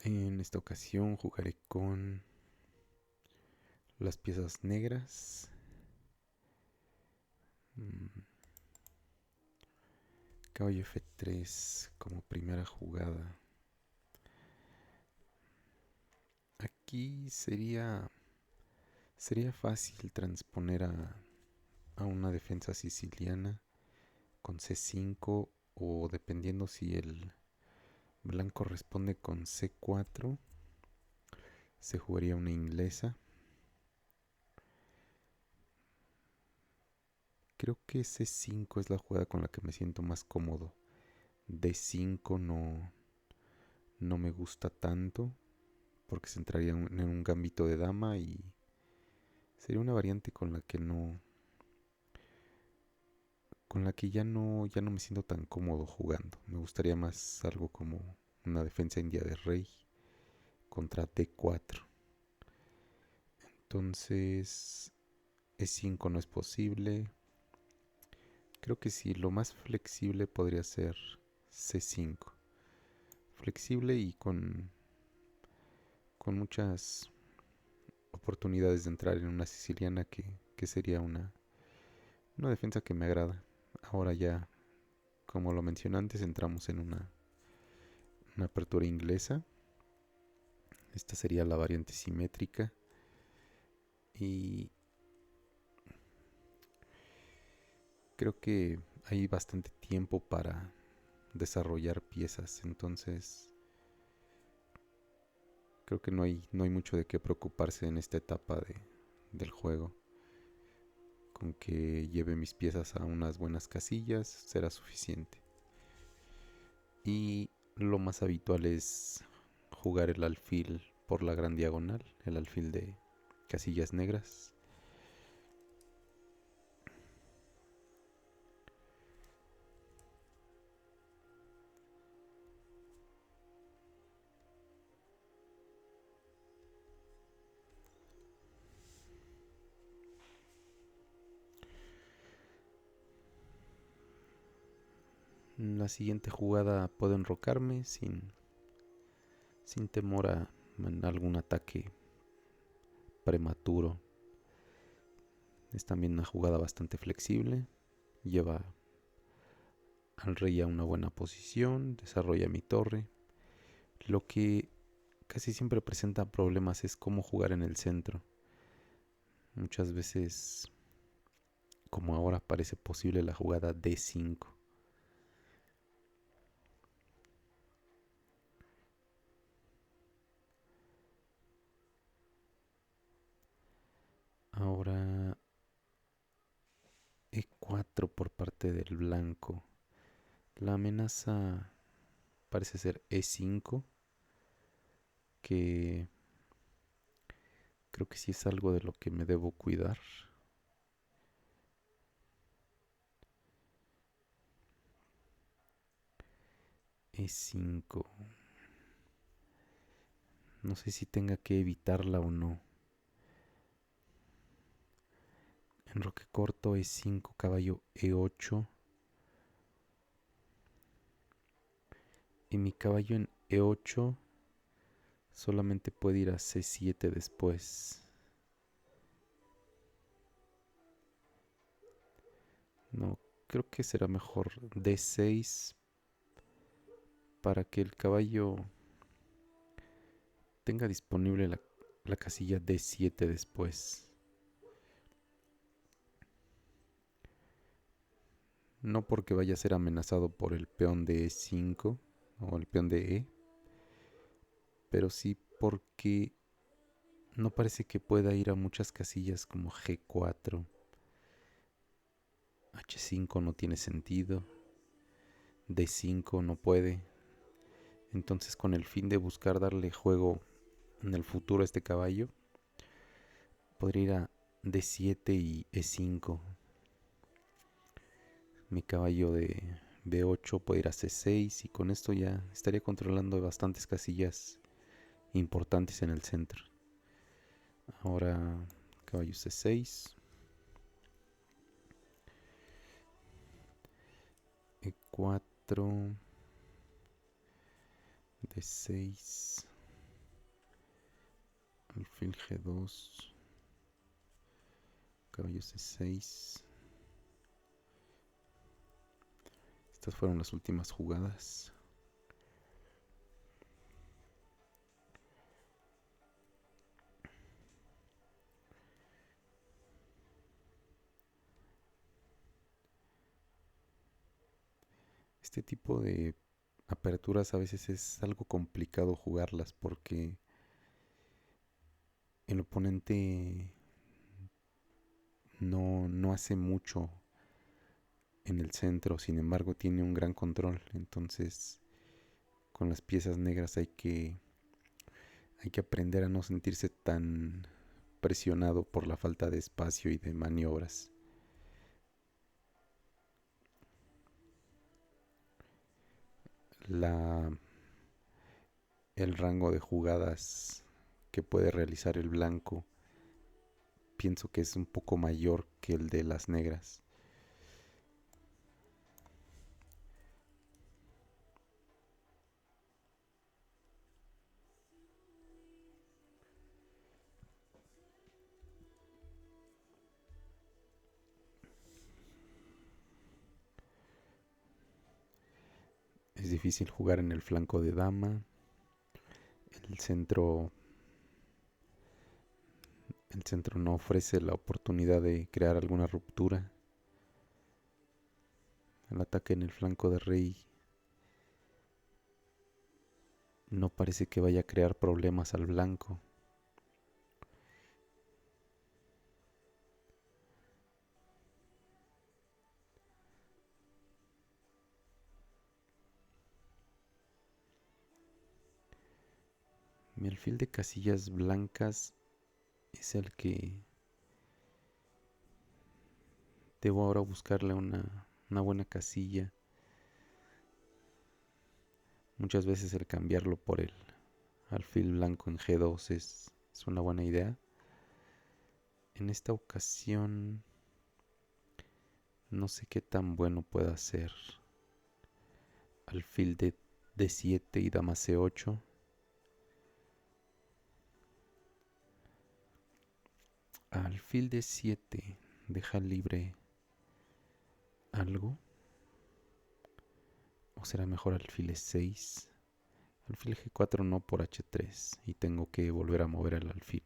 En esta ocasión jugaré con las piezas negras. Mm, Caballo F3 como primera jugada. Aquí sería fácil transponer a una defensa siciliana con C5 o dependiendo si el blanco responde con C4, se jugaría una inglesa. Creo que C5 es la jugada con la que me siento más cómodo. D5 no me gusta tanto porque se entraría en un gambito de dama y sería una variante con la que ya no me siento tan cómodo jugando. Me gustaría más algo como una defensa india de rey contra D4. Entonces, E5 no es posible. Creo que sí, lo más flexible podría ser C5. Flexible y con muchas oportunidades de entrar en una siciliana que sería una defensa que me agrada. Ahora ya, como lo mencioné antes, entramos en una apertura inglesa. Esta sería la variante simétrica. Y creo que hay bastante tiempo para desarrollar piezas. Entonces, creo que no hay mucho de qué preocuparse en esta etapa del juego. Con que lleve mis piezas a unas buenas casillas será suficiente. Y lo más habitual es jugar el alfil por la gran diagonal, el alfil de casillas negras. En la siguiente jugada puedo enrocarme sin temor a algún ataque prematuro. Es también una jugada bastante flexible. Lleva al rey a una buena posición, desarrolla mi torre. Lo que casi siempre presenta problemas es cómo jugar en el centro. Muchas veces, como ahora, parece posible la jugada D5. Ahora E4 por parte del blanco. La amenaza parece ser E5, que creo que sí es algo de lo que me debo cuidar. E5. No sé si tenga que evitarla o no. Enroque corto E5, caballo E8. Y mi caballo en E8 solamente puede ir a C7 después. No, creo que será mejor D6 para que el caballo tenga disponible la casilla D7 después. No porque vaya a ser amenazado por el peón de E5 o el peón de E, pero sí porque no parece que pueda ir a muchas casillas como G4. H5 no tiene sentido. D5 no puede. Entonces, con el fin de buscar darle juego en el futuro a este caballo, podría ir a D7 y E5. Mi caballo de B8 puede ir a C6 y con esto ya estaría controlando bastantes casillas importantes en el centro. Ahora caballo C6, E4, D6. Alfil G2. Caballo C6. Estas fueron las últimas jugadas. Este tipo de aperturas a veces es algo complicado jugarlas porque el oponente no hace mucho en el centro, sin embargo tiene un gran control. Entonces con las piezas negras hay que aprender a no sentirse tan presionado por la falta de espacio y de maniobras. La, el rango de jugadas que puede realizar el blanco pienso que es un poco mayor que el de las negras. Es difícil jugar en el flanco de dama. El centro, el centro no ofrece la oportunidad de crear alguna ruptura. El ataque en el flanco de rey no parece que vaya a crear problemas al blanco. Mi alfil de casillas blancas es el que debo ahora buscarle una buena casilla. Muchas veces el cambiarlo por el alfil blanco en G2 es una buena idea. En esta ocasión no sé qué tan bueno pueda ser. Alfil de D7 y dama C8. Alfil D7 deja libre algo. ¿O será mejor alfil E6? Alfil G4 no por H3 y tengo que volver a mover el alfil.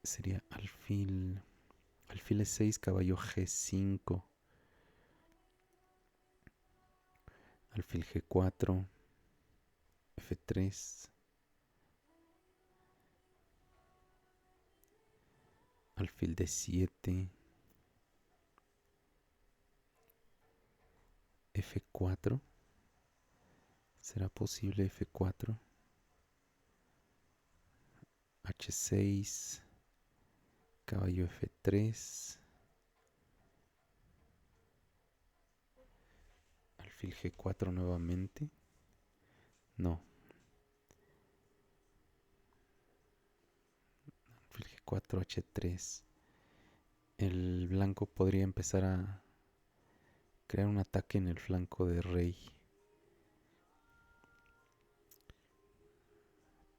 Sería alfil E6, caballo G5. Alfil G4, F3. Alfil D7. F4. ¿Será posible F4? H6. Caballo F3. Alfil G4 nuevamente. No. Alfil G4, H3. El blanco podría empezar a crear un ataque en el flanco de rey.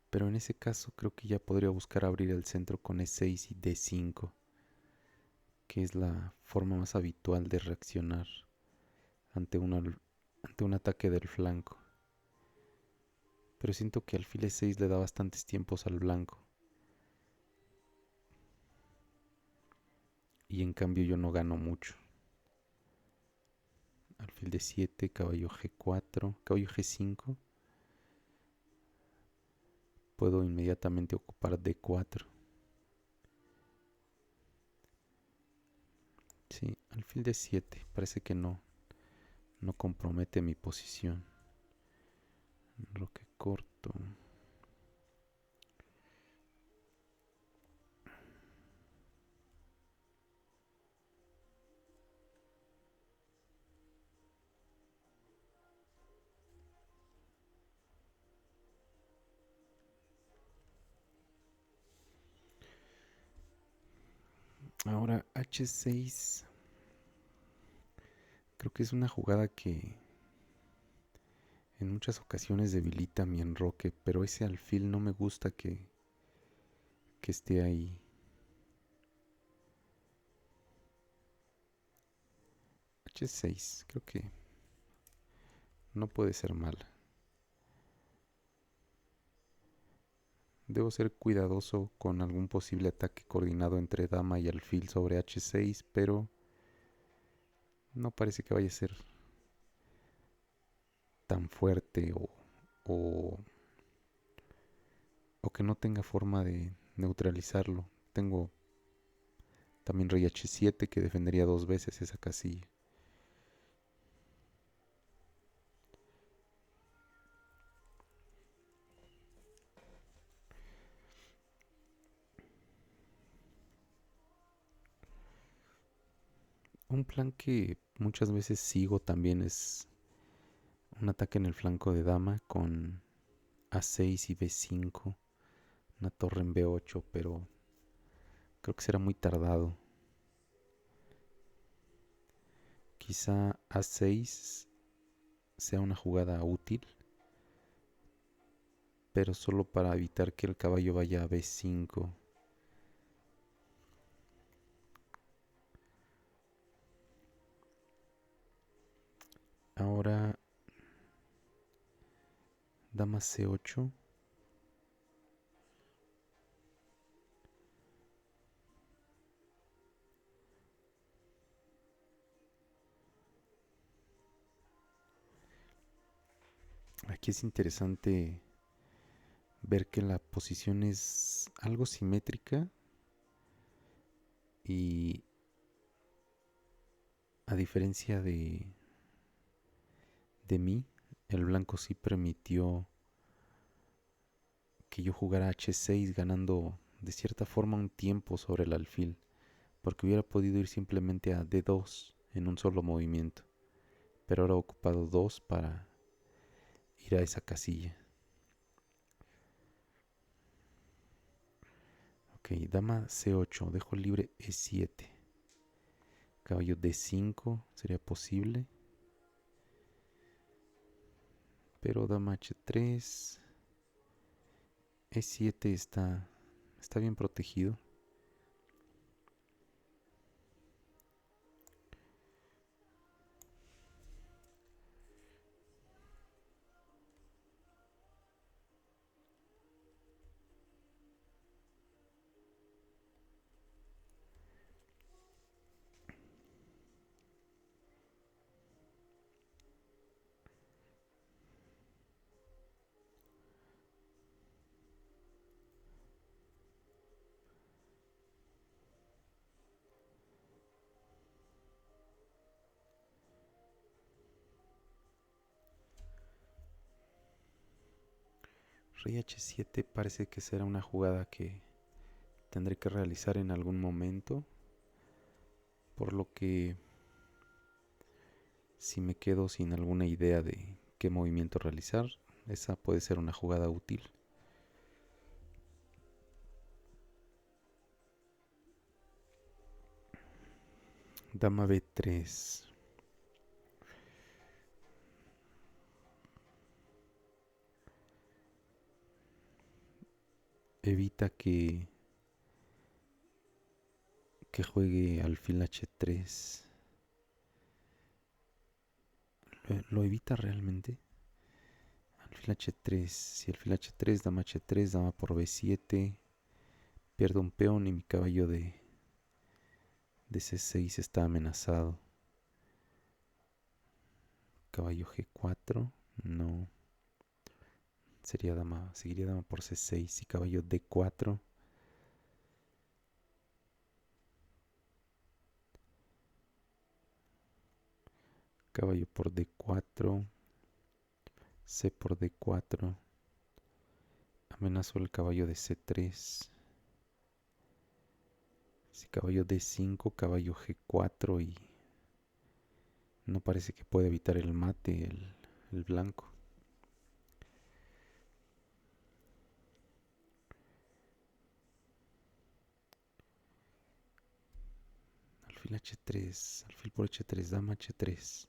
Pero en ese caso creo que ya podría buscar abrir el centro con E6 y D5, que es la forma más habitual de reaccionar ante un ataque del flanco. Pero siento que alfil E6 le da bastantes tiempos al blanco. Y en cambio yo no gano mucho. Alfil D7, caballo G4, caballo G5. Puedo inmediatamente ocupar D4. Sí, alfil D7 parece que no compromete mi posición. Roque corto. Ahora H6. Creo que es una jugada que en muchas ocasiones debilita mi enroque, pero ese alfil no me gusta que que esté ahí. H6, creo que no puede ser mala. Debo ser cuidadoso con algún posible ataque coordinado entre dama y alfil sobre H6, pero no parece que vaya a ser tan fuerte o, o que no tenga forma de neutralizarlo. Tengo también rey H7 que defendería 2 veces esa casilla. Un plan que muchas veces sigo también es un ataque en el flanco de dama con A6 y B5, una torre en B8, pero creo que será muy tardado. Quizá A6 sea una jugada útil, pero solo para evitar que el caballo vaya a B5. Ahora dama C8. Aquí es interesante ver que la posición es algo simétrica y a diferencia de mí, el blanco sí permitió que yo jugara H6 ganando de cierta forma un tiempo sobre el alfil, porque hubiera podido ir simplemente a D2 en un solo movimiento, pero ahora he ocupado 2 para ir a esa casilla. Ok, dama C8, dejo libre E7, caballo D5 sería posible, pero dama H3, E7 está bien protegido. Rey H7 parece que será una jugada que tendré que realizar en algún momento, por lo que si me quedo sin alguna idea de qué movimiento realizar, esa puede ser una jugada útil. Dama B3. Evita que juegue alfil H3. ¿Lo evita realmente? Alfil H3. Si alfil H3, dama H3, dama por B7. Pierdo un peón y mi caballo de C6 está amenazado. Caballo G4. No. Seguiría dama por C6 y caballo D4. Caballo por D4. C por D4. Amenazo el caballo de C3. Si caballo D5, caballo G4 y no parece que pueda evitar el mate el blanco. Alfil H3, alfil por H3, dama H3.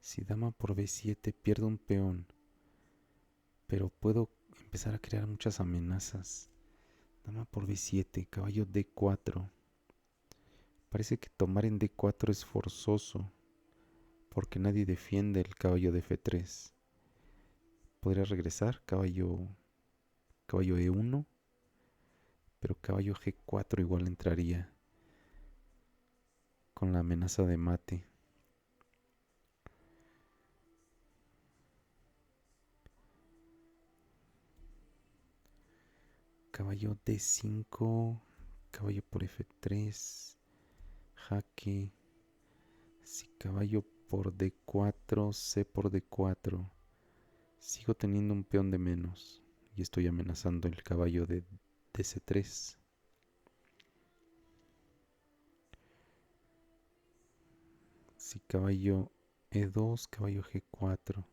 Si dama por B7 pierdo un peón, pero puedo empezar a crear muchas amenazas. Dama por B7, caballo D4. Parece que tomar en D4 es forzoso, porque nadie defiende el caballo de F3. Podría regresar, caballo E1, pero caballo G4 igual entraría con la amenaza de mate. Caballo D5, caballo por F3, jaque. Si caballo por D4, C por D4, sigo teniendo un peón de menos y estoy amenazando el caballo de C3. Si caballo E2, caballo G4.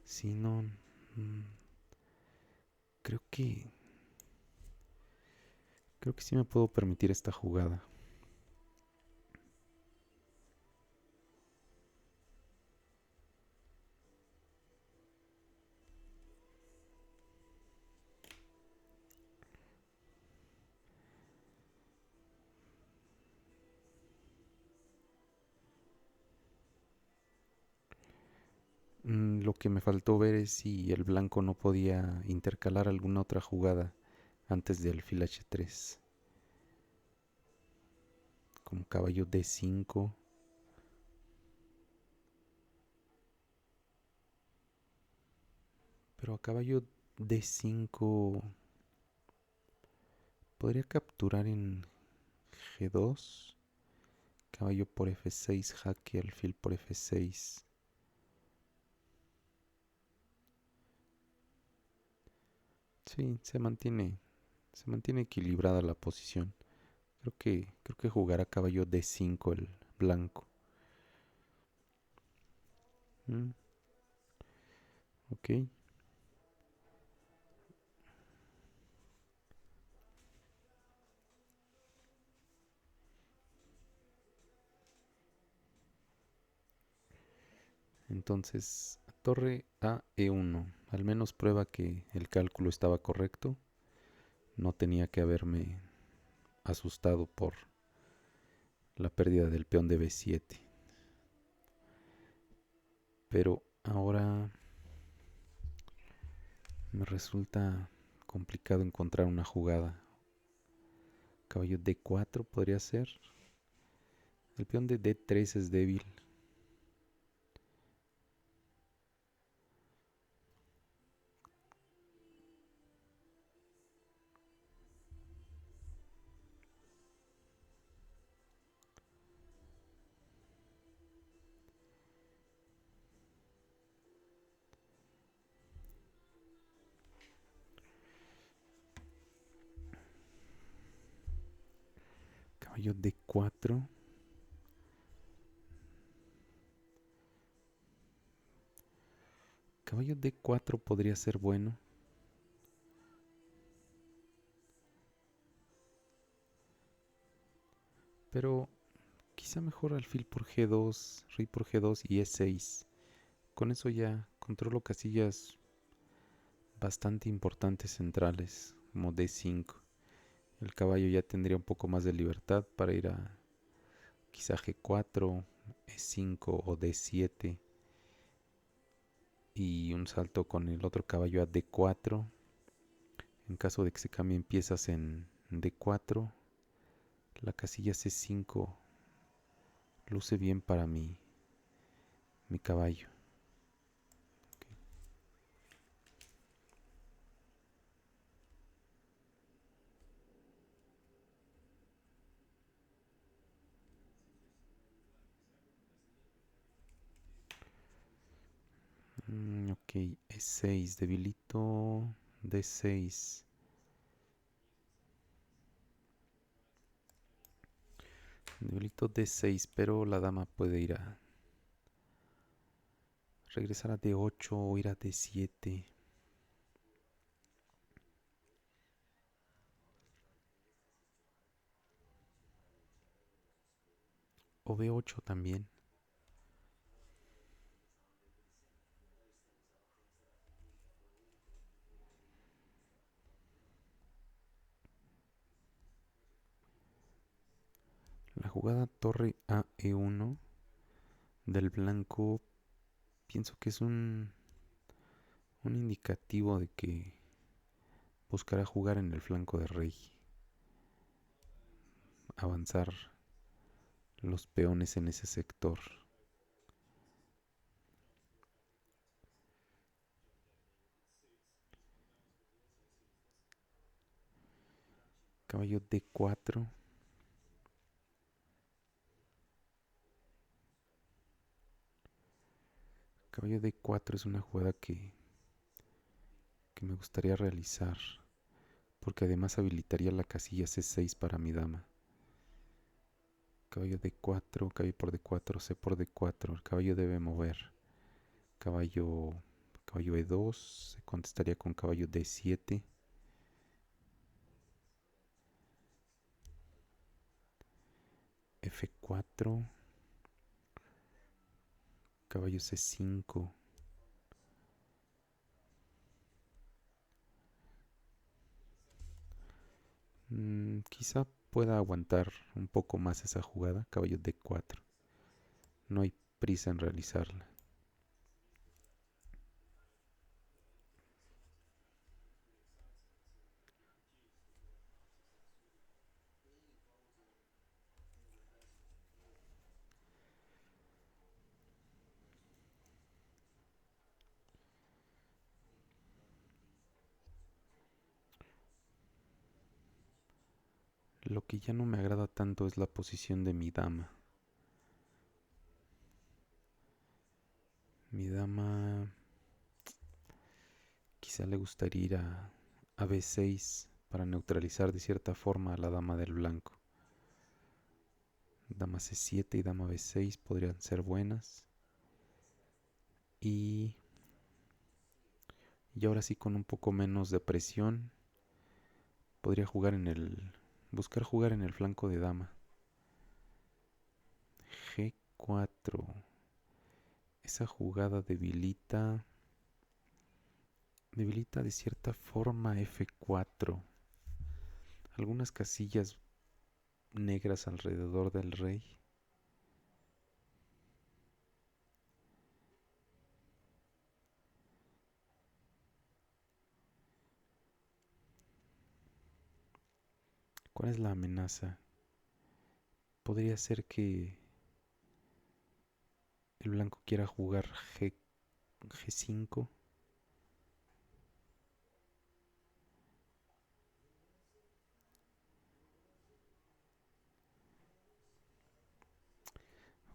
Si no, creo que sí me puedo permitir esta jugada. Lo que me faltó ver es si el blanco no podía intercalar alguna otra jugada antes de alfil H3. Como caballo D5. Pero a caballo D5 podría capturar en G2. Caballo por F6, jaque, alfil por F6. Sí, se mantiene equilibrada la posición. Creo que jugará caballo D5 el blanco. Ok. Entonces, torre a E1. Al menos prueba que el cálculo estaba correcto. No tenía que haberme asustado por la pérdida del peón de B7. Pero ahora me resulta complicado encontrar una jugada. Caballo D4 podría ser. El peón de D3 es débil. Caballo D4. Caballo D4 podría ser bueno. Pero quizá mejor alfil por G2, rey por G2 y E6. Con eso ya controlo casillas bastante importantes centrales, como D5. El caballo ya tendría un poco más de libertad para ir a quizá G4, E5 o D7. Y un salto con el otro caballo a D4. En caso de que se cambien piezas en D4, la casilla C5 luce bien para mi caballo. Ok, E6, debilito D6. Debilito D6, pero la dama puede ir a regresar a D8 o ir a D7. O B8 también. La jugada torre a e1 del blanco pienso que es un indicativo de que buscará jugar en el flanco de rey, avanzar los peones en ese sector. Caballo d4. Caballo d4 es una jugada que me gustaría realizar, porque además habilitaría la casilla c6 para mi dama. Caballo d4, caballo por d4, c por d4. El caballo debe mover. Caballo e2, se contestaría con caballo d7. f4, caballo c5. Quizá pueda aguantar un poco más esa jugada, caballo d4. No hay prisa en realizarla. Lo que ya no me agrada tanto es la posición de mi dama. Mi dama quizá le gustaría ir a b6 para neutralizar de cierta forma a la dama del blanco. Dama c7 y dama b6 podrían ser buenas. Y ahora sí, con un poco menos de presión, podría buscar jugar en el flanco de dama. G4. Esa jugada debilita de cierta forma f4. Algunas casillas negras alrededor del rey. ¿Cuál es la amenaza? Podría ser que el blanco quiera jugar G5.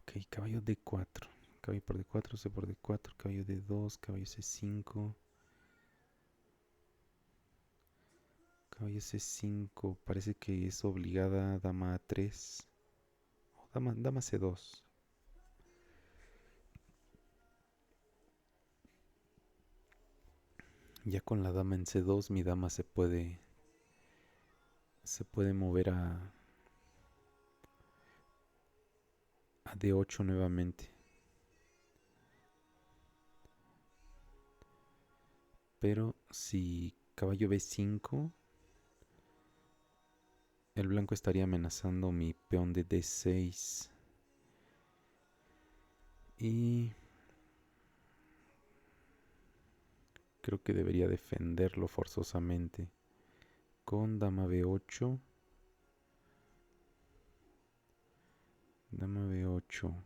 Ok, caballo D4. Caballo por D4, C por D4, caballo D2, caballo C5. Caballo C5, parece que es obligada dama A3. O dama C2. Ya con la dama en C2, mi dama se puede mover a D8 nuevamente. Pero si caballo B5, el blanco estaría amenazando mi peón de D6. Y creo que debería defenderlo forzosamente. Con dama B8. Dama B8.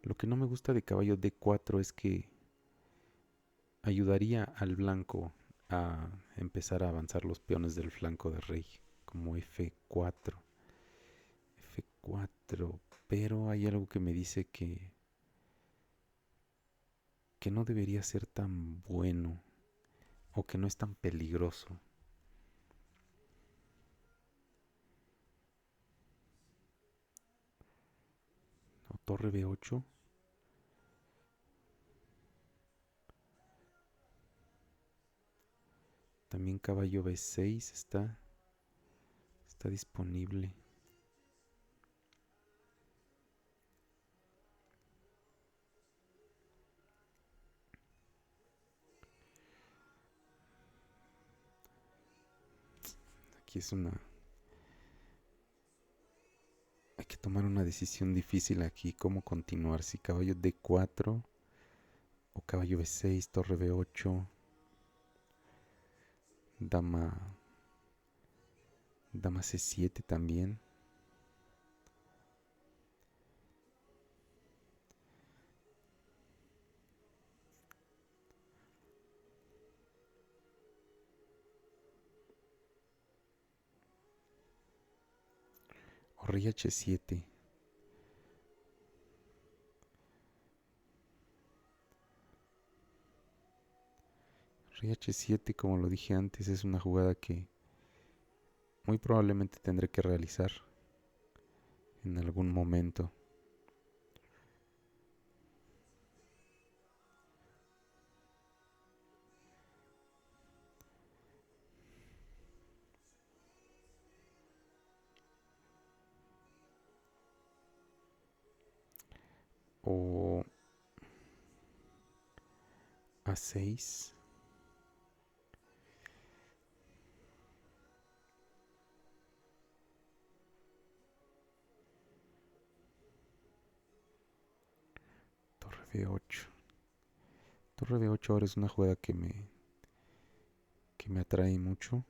Lo que no me gusta de caballo D4 es que ayudaría al blanco a empezar a avanzar los peones del flanco de rey, como F4. F4, pero hay algo que me dice que no debería ser tan bueno o que no es tan peligroso. O torre B8. También caballo B6 está disponible. aquí hay que tomar una decisión difícil aquí, cómo continuar, si caballo D4 o caballo B6, torre B8, dama C7 también. O rey H7. Rey H7, como lo dije antes, es una jugada que muy probablemente tendré que realizar en algún momento. O A6. Torre B8. Torre B8 ahora es una jugada que me atrae mucho.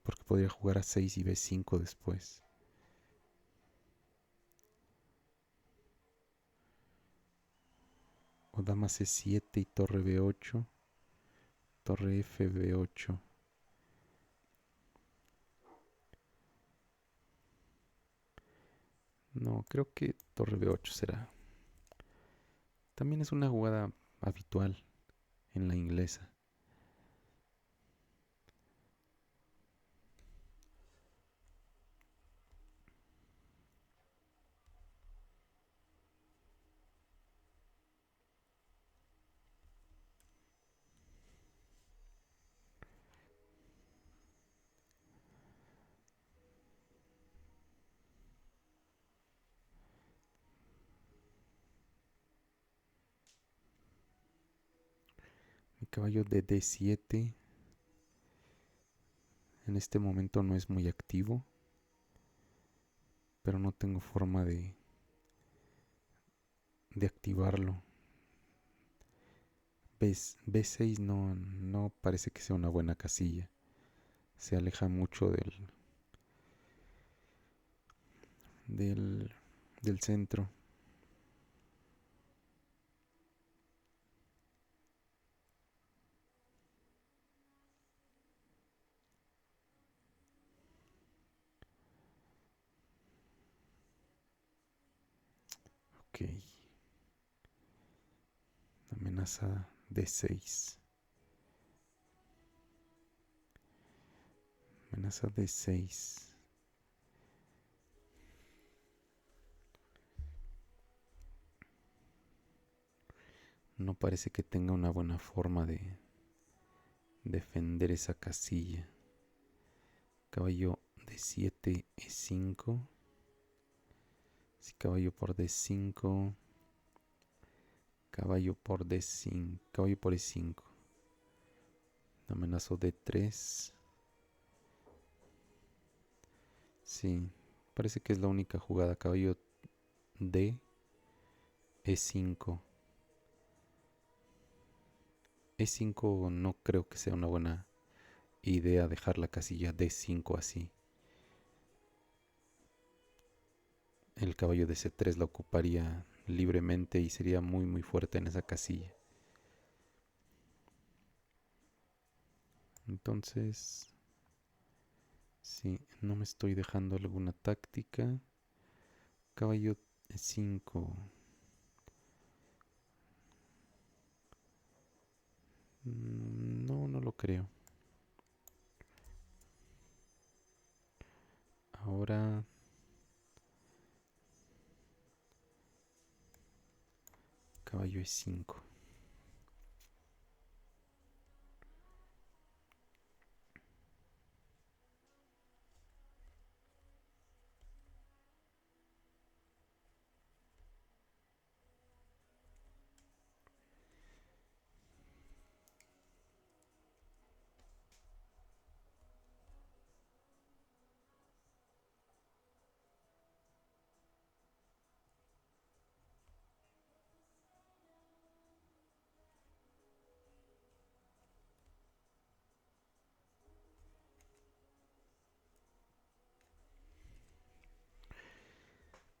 Porque podría jugar A6 y B5 después. O dama C7 y torre B8. Torre F B8. No, creo que torre B8 será. También es una jugada habitual en la inglesa. Mi caballo de D7 en este momento no es muy activo, pero no tengo forma de activarlo. B6 no parece que sea una buena casilla. Se aleja mucho del, del centro. Ok. Amenaza D6. Amenaza D6. No parece que tenga una buena forma de defender esa casilla. Caballo D7, E5. Si caballo por D5. Caballo por D5. Caballo por E5. Amenazo D3. Sí, parece que es la única jugada. Caballo D, E5. E5 no creo que sea una buena idea dejar la casilla D5 así. El caballo de C3 la ocuparía libremente y sería muy muy fuerte en esa casilla. Entonces, sí, no me estoy dejando alguna táctica. Caballo E5. No, no lo creo. Ahora caballo E5.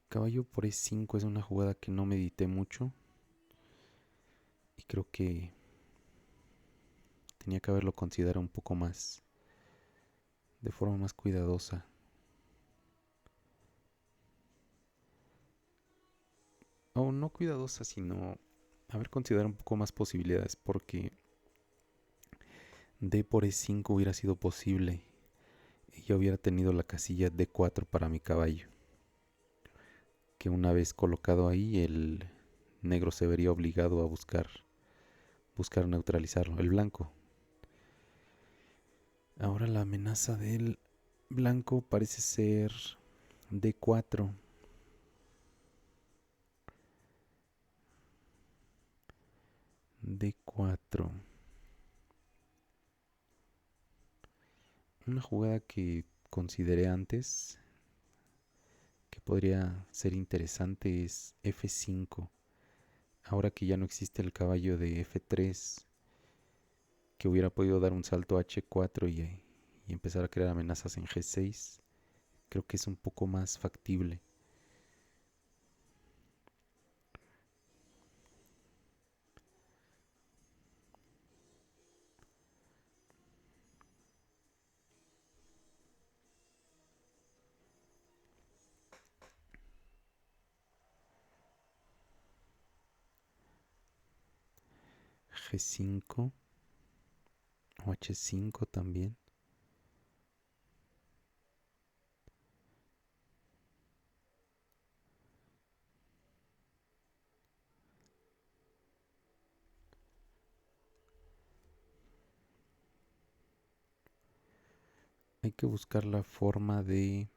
Caballo por E5 es una jugada que no medité mucho y creo que tenía que haberlo considerado un poco más, de forma más cuidadosa. O no cuidadosa, sino haber considerado un poco más posibilidades, porque D por E5 hubiera sido posible y yo hubiera tenido la casilla D4 para mi caballo, que una vez colocado ahí el negro se vería obligado a buscar neutralizarlo, el blanco. Ahora la amenaza del blanco parece ser D4. D4. Una jugada que consideré antes que podría ser interesante es F5. Ahora que ya no existe el caballo de F3, que hubiera podido dar un salto a H4 y empezar a crear amenazas en G6, creo que es un poco más factible. G5 o H5 también. Hay que buscar la forma de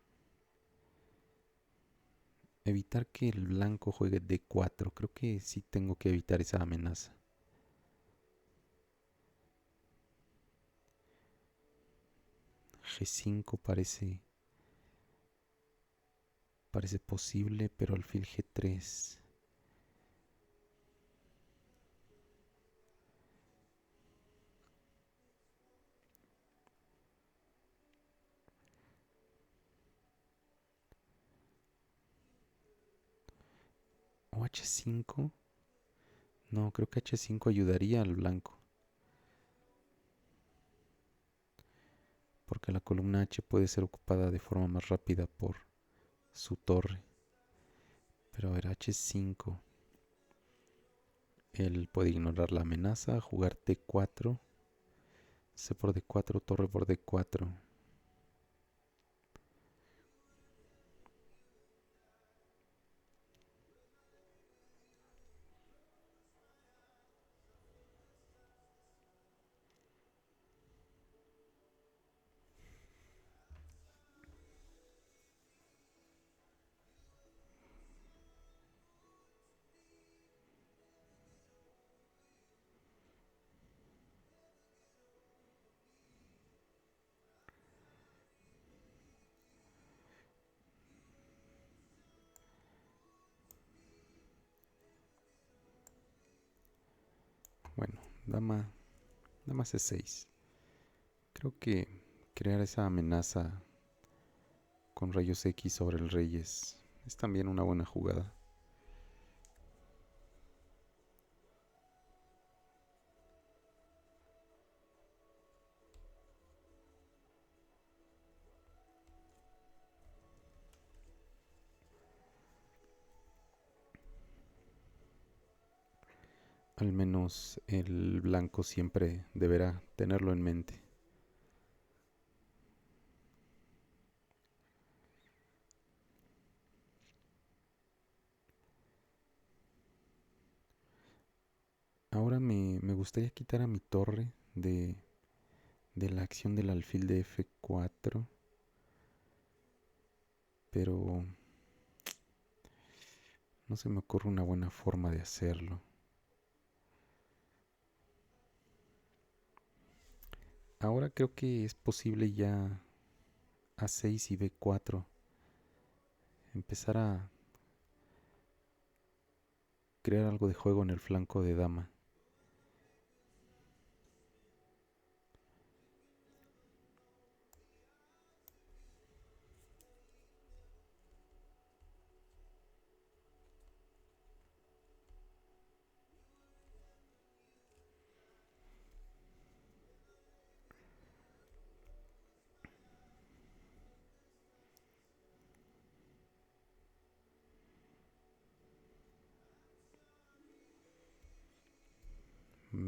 evitar que el blanco juegue D4. Creo que sí tengo que evitar esa amenaza. G5 parece posible, pero alfil G3. O H5. No, creo que H5 ayudaría al blanco. Porque la columna H puede ser ocupada de forma más rápida por su torre. Pero a ver, H5. Él puede ignorar la amenaza, jugar T4. C por D4, torre por D4. Bueno, dama C6. Creo que crear esa amenaza con rayos X sobre el rey es también una buena jugada. Al menos el blanco siempre deberá tenerlo en mente. Ahora me gustaría quitar a mi torre de la acción del alfil de F4, pero no se me ocurre una buena forma de hacerlo. Ahora creo que es posible ya A6 y B4 empezar a crear algo de juego en el flanco de dama.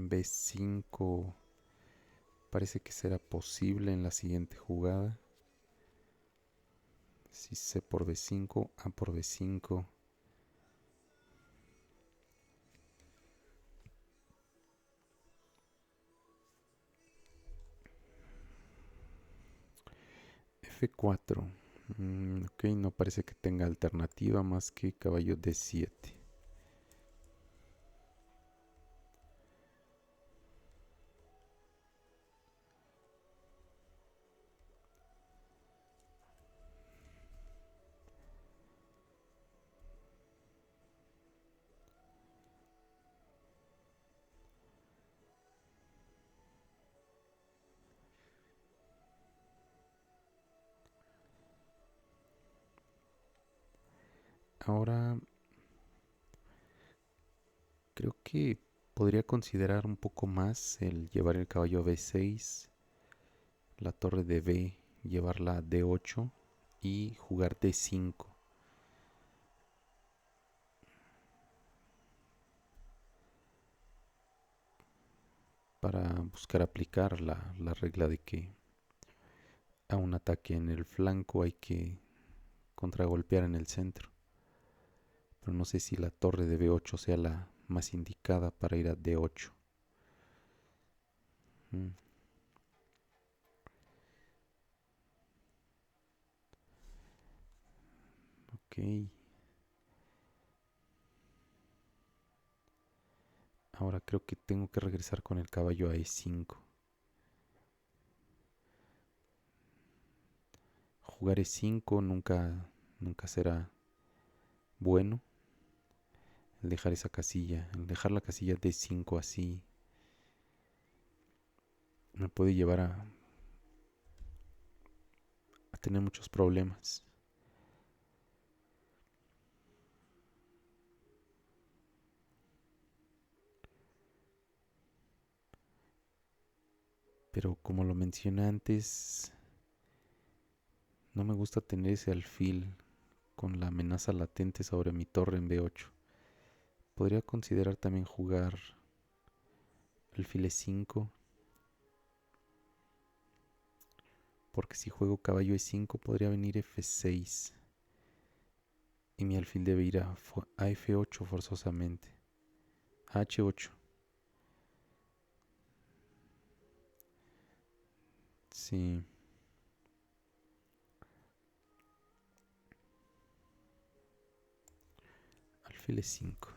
B5 parece que será posible en la siguiente jugada. Si C por B5, A por B5. F4. Ok, no parece que tenga alternativa más que caballo D7. Ahora creo que podría considerar un poco más el llevar el caballo a B6, la torre de B, llevarla a D8 y jugar D5 para buscar aplicar la regla de que a un ataque en el flanco hay que contragolpear en el centro. Pero no sé si la torre de B8 sea la más indicada para ir a D8. Mm, ok. Ahora creo que tengo que regresar con el caballo a E5. Jugar E5 nunca será bueno. El dejar esa casilla, el dejar la casilla D5 así, me puede llevar a tener muchos problemas. Pero como lo mencioné antes, no me gusta tener ese alfil con la amenaza latente sobre mi torre en B8. Podría considerar también jugar alfil E5, porque si juego caballo E5 podría venir F6 y mi alfil debe ir a F8 forzosamente, a H8. Sí, alfil E5.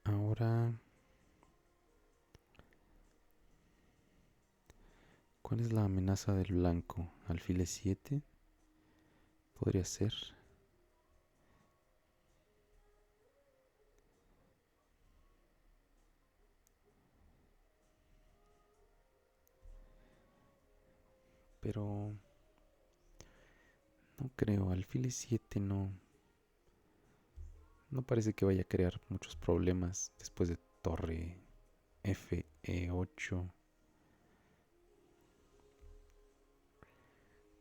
Ahora, ¿cuál es la amenaza del blanco? Alfil E7 podría ser. Pero no creo, alfil E7 no parece que vaya a crear muchos problemas después de torre Fe8.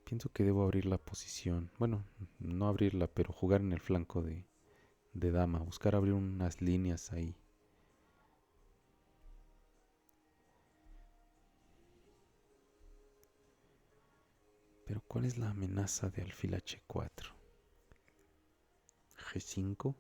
Pienso que debo abrir la posición. Bueno, no abrirla, pero jugar en el flanco de dama. Buscar abrir unas líneas ahí. Pero ¿cuál es la amenaza de alfil H4? G5.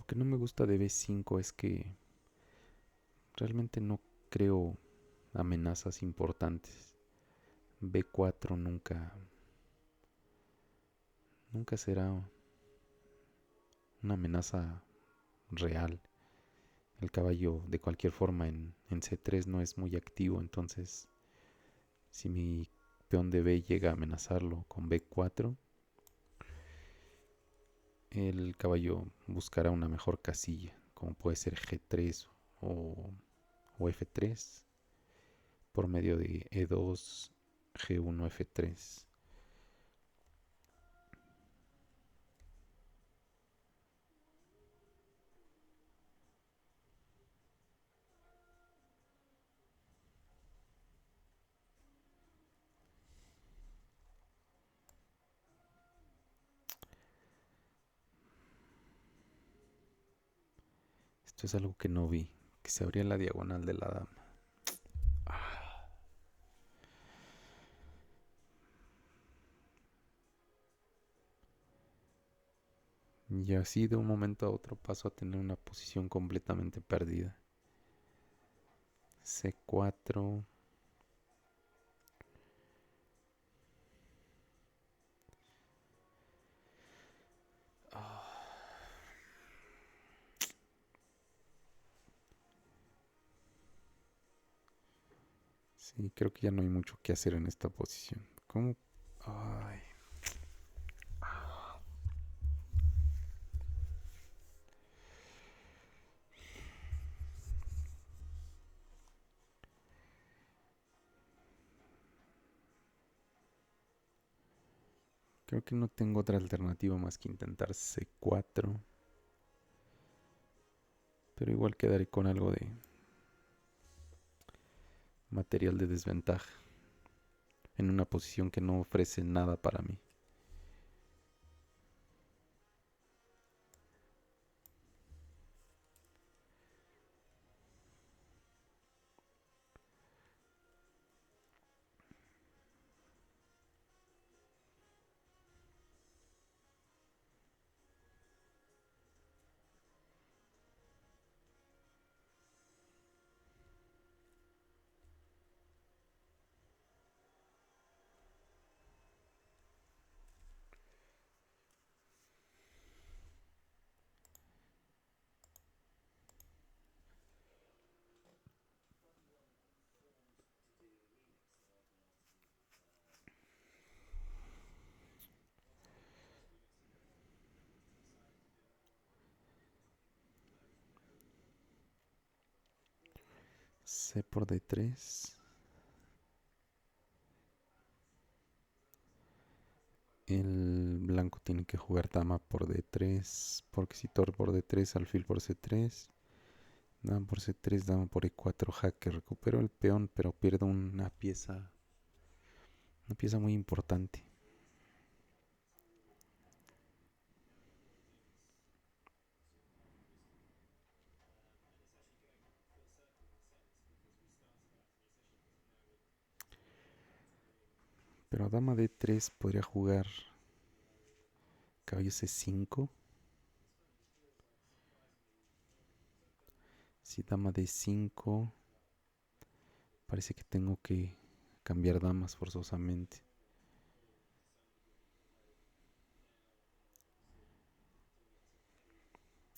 que no me gusta de B5 es que realmente no creo amenazas importantes. B4 nunca será una amenaza real. El caballo de cualquier forma en C3 no es muy activo, entonces si mi peón de B llega a amenazarlo con B4, el caballo buscará una mejor casilla, como puede ser G3 o, o F3, por medio de E2, G1, F3. Esto es algo que no vi, que se abría la diagonal de la dama. Y así de un momento a otro paso a tener una posición completamente perdida. C4. Sí, creo que ya no hay mucho que hacer en esta posición. ¿Cómo? Ay. Creo que no tengo otra alternativa más que intentar C4. Pero igual quedaré con algo de material de desventaja en una posición que no ofrece nada para mí. C por D3. El blanco tiene que jugar dama por D3, porque si torre por D3, alfil por C3, dama por C3, dama por E4, jaque. Recupero el peón, pero pierdo una pieza muy importante. Pero dama D3 podría jugar caballo C5. Si dama D5, parece que tengo que cambiar damas forzosamente.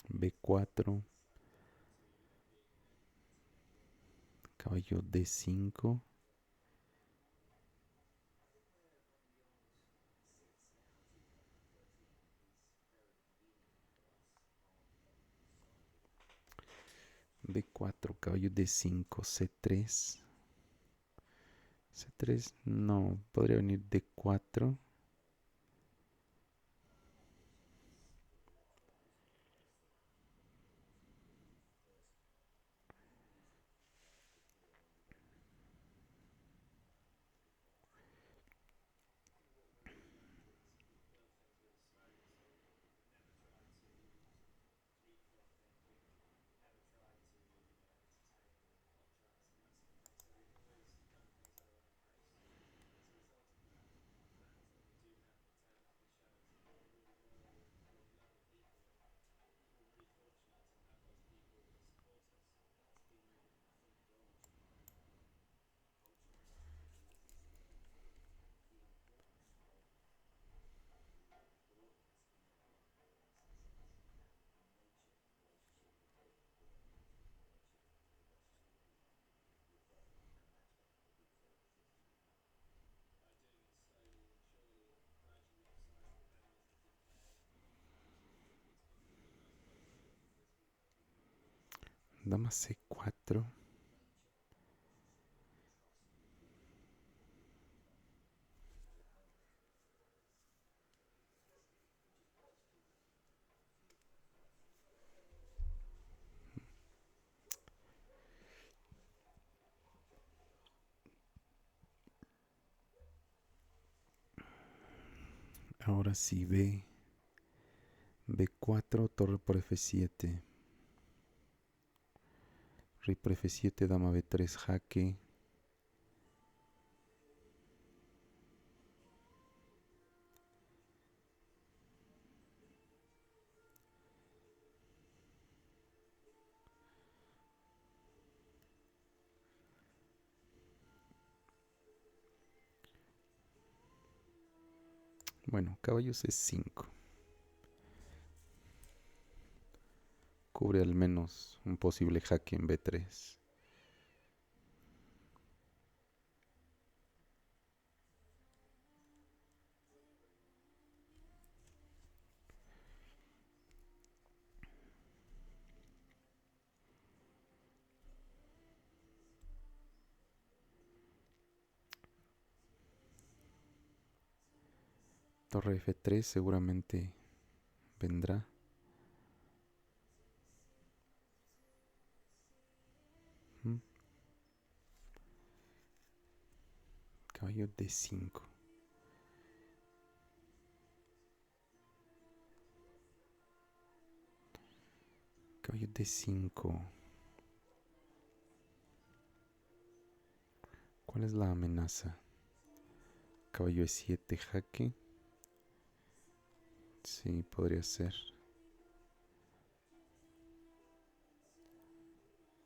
B4, caballo D5. B4, caballo D5, C3. C3, no, podría venir D4. Dama C4. Ahora sí, B4, torre por F7. Rey por F7, dama B3, jaque. Bueno, caballo C5. Cubre al menos un posible jaque en B3. Torre F3 seguramente vendrá. Caballo D5. Caballo D5. ¿Cuál es la amenaza? Caballo E7, jaque. Sí, podría ser.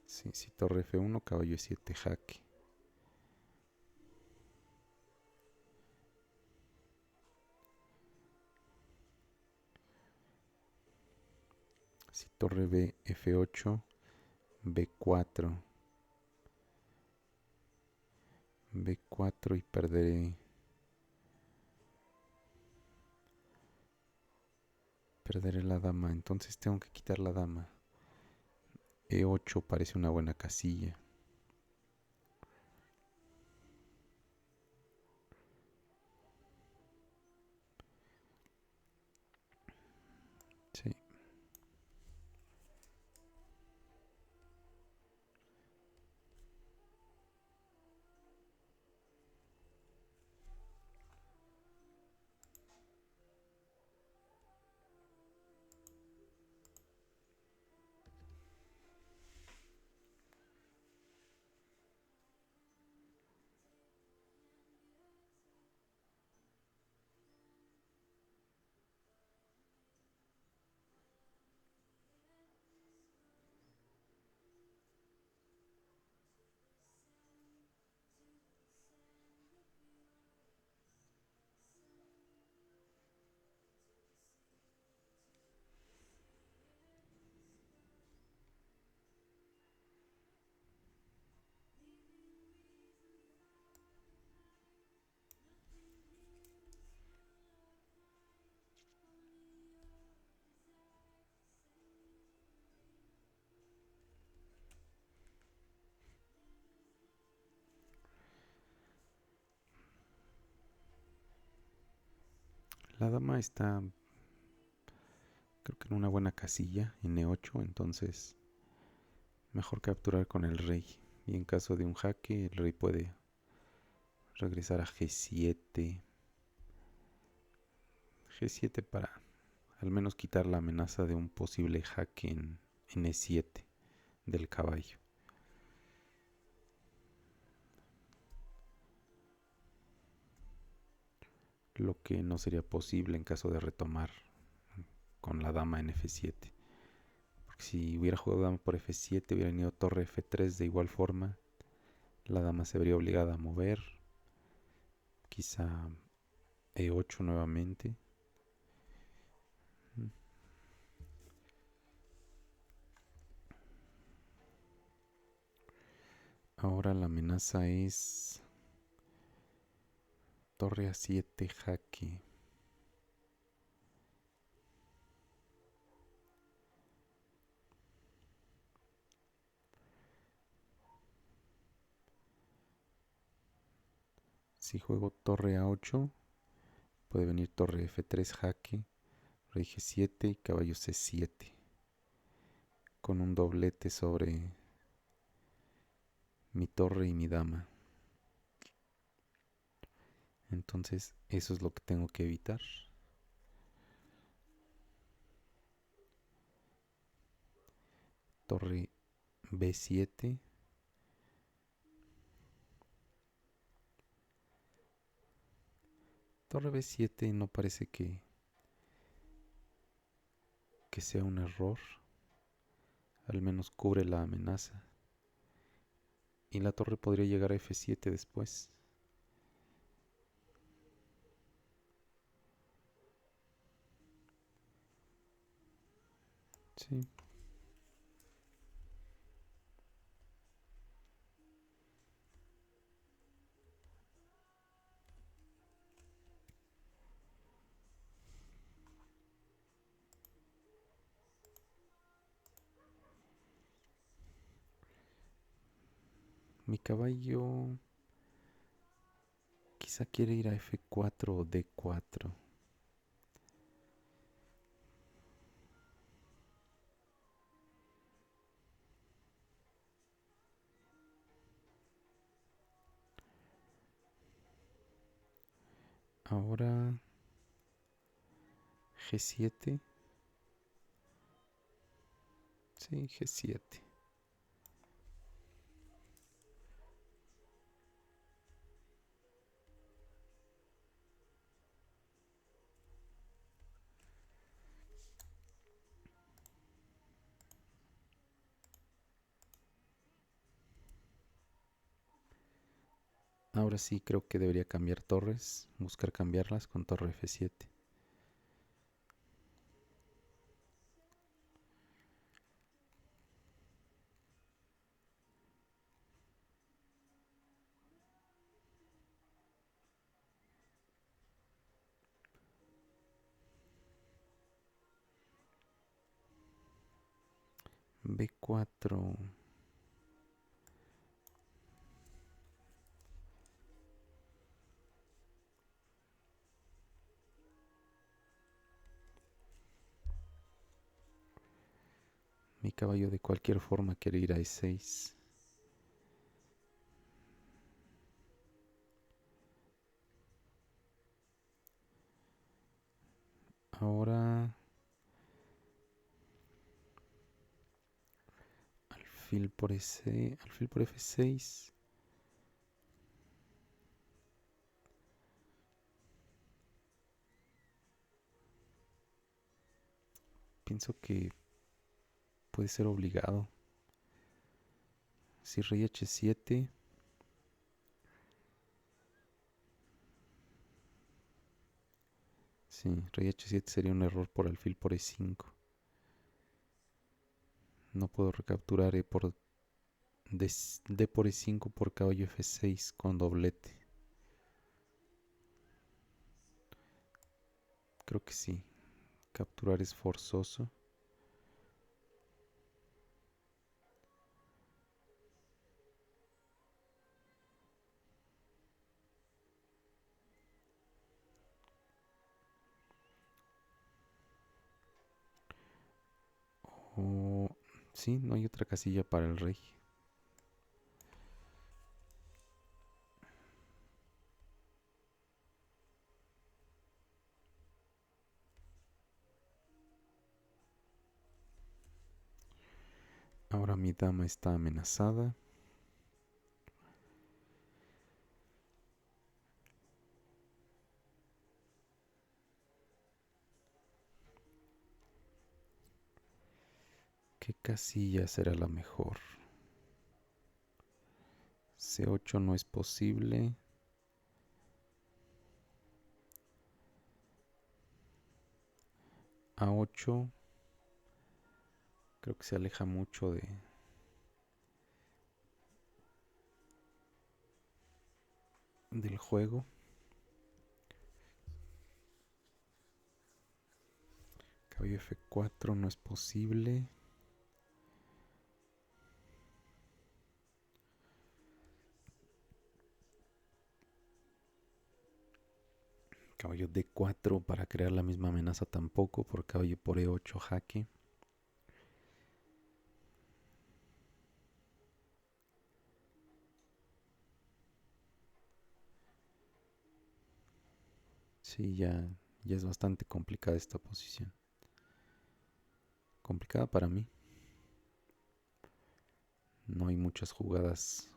Sí, sí, torre F1, caballo E7, jaque. Si torre B, F8, B4. B4 y perderé la dama. Entonces tengo que quitar la dama. E8 parece una buena casilla. Sí. La dama está, creo que en una buena casilla, en E8, entonces mejor capturar con el rey. Y en caso de un jaque, el rey puede regresar a G7. G7 para al menos quitar la amenaza de un posible jaque en E7 del caballo. Lo que no sería posible en caso de retomar con la dama en F7. Porque si hubiera jugado dama por F7, hubiera ido torre F3 de igual forma. La dama se vería obligada a mover. Quizá E8 nuevamente. Ahora la amenaza es torre A7, jaque. Si juego torre A8, puede venir torre F3 jaque, rey G7 y caballo C7, con un doblete sobre mi torre y mi dama. Entonces eso es lo que tengo que evitar. Torre B7. Torre B7 no parece que sea un error. Al menos cubre la amenaza. Y la torre podría llegar a F7 después. Sí. Mi caballo quizá quiere ir a F4 o D4. Ahora G7. Sí, G7. Ahora sí creo que debería cambiar torres, buscar cambiarlas con torre F7. B4. Mi caballo de cualquier forma quiere ir a E6. Ahora alfil por alfil por F6. Pienso que puede ser obligado. Si rey H7. Sí, rey H7 sería un error por alfil por E5. No puedo recapturar D por E5 por caballo F6 con doblete. Creo que sí. Capturar es forzoso. O sí, no hay otra casilla para el rey. Ahora mi dama está amenazada. ¿Qué casilla será la mejor? C8 no es posible. A8 creo que se aleja mucho del juego. Caballo F4 no es posible. Caballo D4 para crear la misma amenaza tampoco, por caballo por E8 jaque. Sí, ya es bastante complicada esta posición. Complicada para mí. No hay muchas jugadas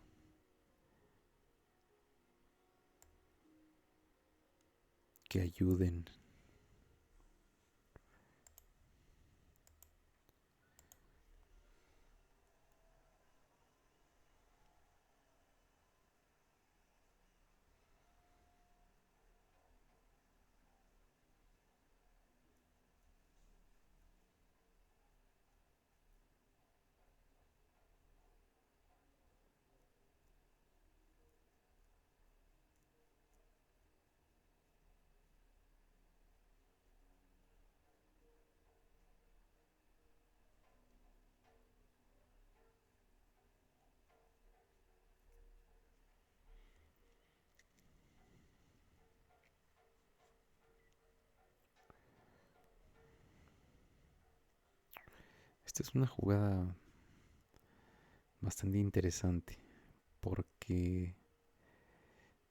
que ayuden. Esta es una jugada bastante interesante porque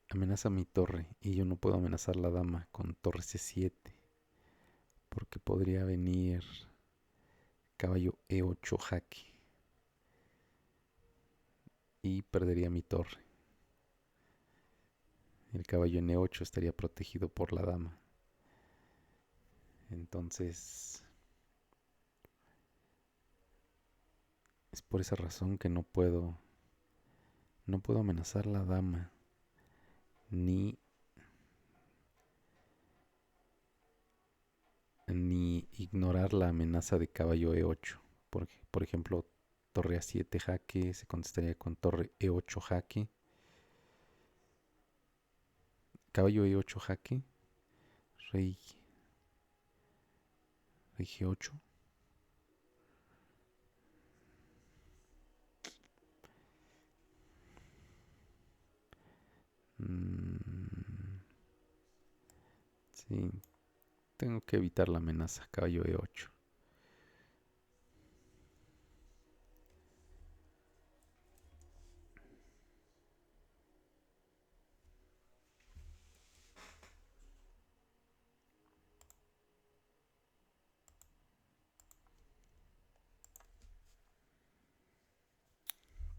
amenaza mi torre y yo no puedo amenazar la dama con torre C7 porque podría venir caballo E8 jaque y perdería mi torre. El caballo en E8 estaría protegido por la dama. Entonces es por esa razón que no puedo amenazar la dama ni ignorar la amenaza de caballo E8. Porque, por ejemplo, torre A7 jaque se contestaría con torre E8 jaque. Caballo E8 jaque. Rey, rey G8. Sí, tengo que evitar la amenaza. Caballo E8.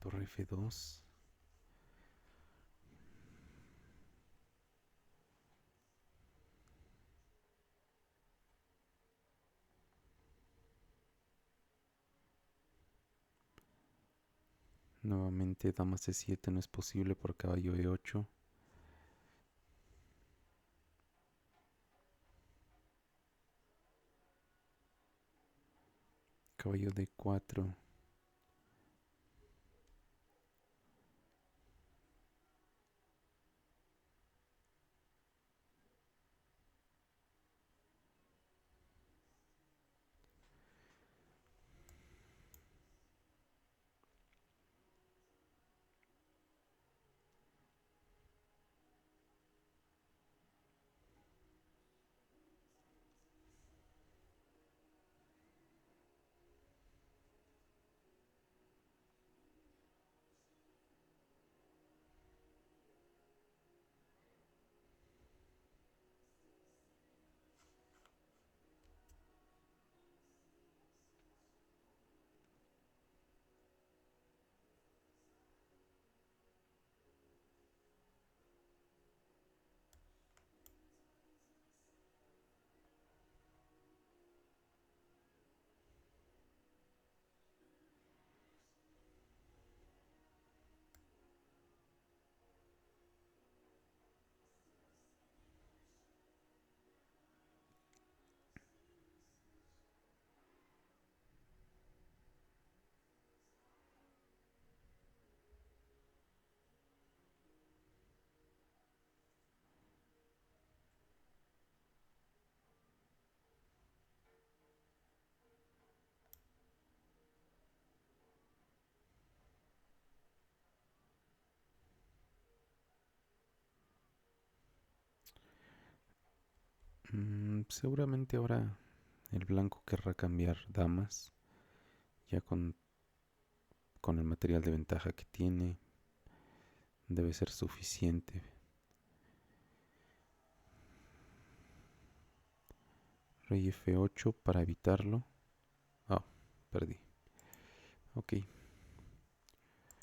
Torre F2. Nuevamente dama C7 no es posible por caballo E8. Caballo D4. Seguramente ahora el blanco querrá cambiar damas, ya con el material de ventaja que tiene, debe ser suficiente. Rey F8 para evitarlo. Ah, perdí. Ok,